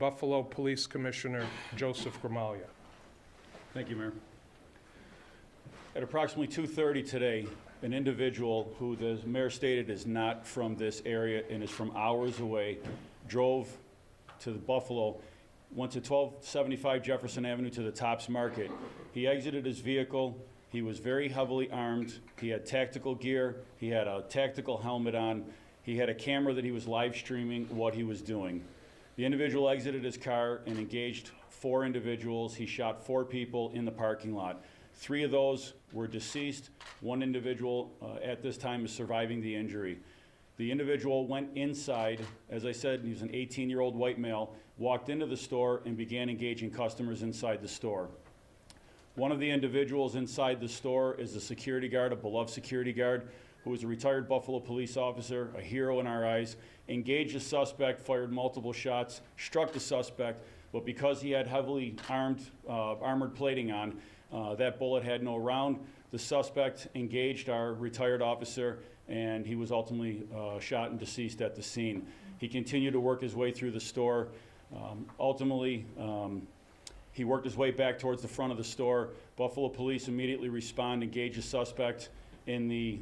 Buffalo Police Commissioner Joseph Gramaglia. Thank you, Mayor. At approximately 2:30 today, an individual who the mayor stated is not from this area and is from hours away drove to the Buffalo, went to 1275 Jefferson Avenue to the Tops Market. He exited his vehicle. He was very heavily armed. He had tactical gear. He had a tactical helmet on. He had a camera that he was live streaming what he was doing. The individual exited his car and engaged 4 individuals. He shot 4 people in the parking lot. 3 of those were deceased. 1 individual at this time is surviving the injury. The individual went inside. As I said, he was an 18-year-old white male, walked into the store and began engaging customers inside the store. One of the individuals inside the store is a security guard, a beloved security guard, who is a retired Buffalo police officer, a hero in our eyes, engaged the suspect, fired multiple shots, struck the suspect, but because he had heavily armored plating on, that bullet had no round. The suspect engaged our retired officer, and he was ultimately shot and deceased at the scene. He continued to work his way through the store. Ultimately, he worked his way back towards the front of the store. Buffalo police immediately respond, engage the suspect in the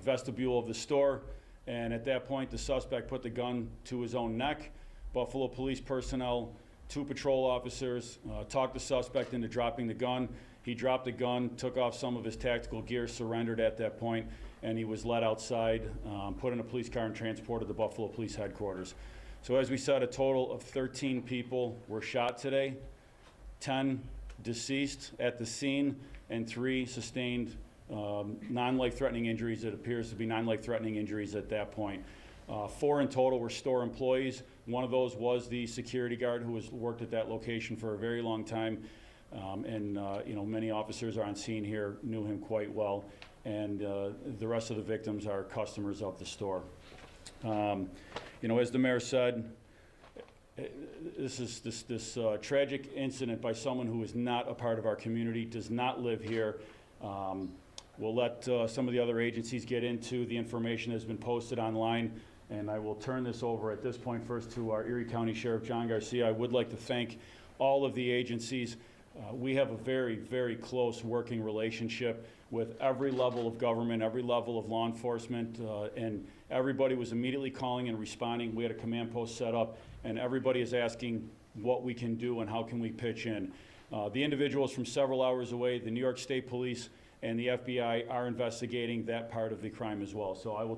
vestibule of the store, and at that point, the suspect put the gun to his own neck. Buffalo police personnel, 2 patrol officers, talked the suspect into dropping the gun. He dropped the gun, took off some of his tactical gear, surrendered at that point, and he was led outside, put in a police car, and transported to Buffalo Police Headquarters. So as we said, a total of 13 people were shot today, 10 deceased at the scene, and 3 sustained non-life-threatening injuries. It appears to be non-life-threatening injuries at that point. 4 in total were store employees. One of those was the security guard who has worked at that location for a very long time. You know, many officers are on scene here, knew him quite well, and the rest of the victims are customers of the store. You know, as the mayor said, this tragic incident by someone who is not a part of our community, does not live here. We'll let some of the other agencies get into the information that's been posted online, and I will turn this over at this point first to our Erie County Sheriff, John Garcia. I would like to thank all of the agencies. We have a very, very close working relationship with every level of government, every level of law enforcement, and everybody was immediately calling and responding. We had a command post set up, and everybody is asking what we can do and how can we pitch in. The individuals from several hours away, the New York State Police and the FBI are investigating that part of the crime as well. So I will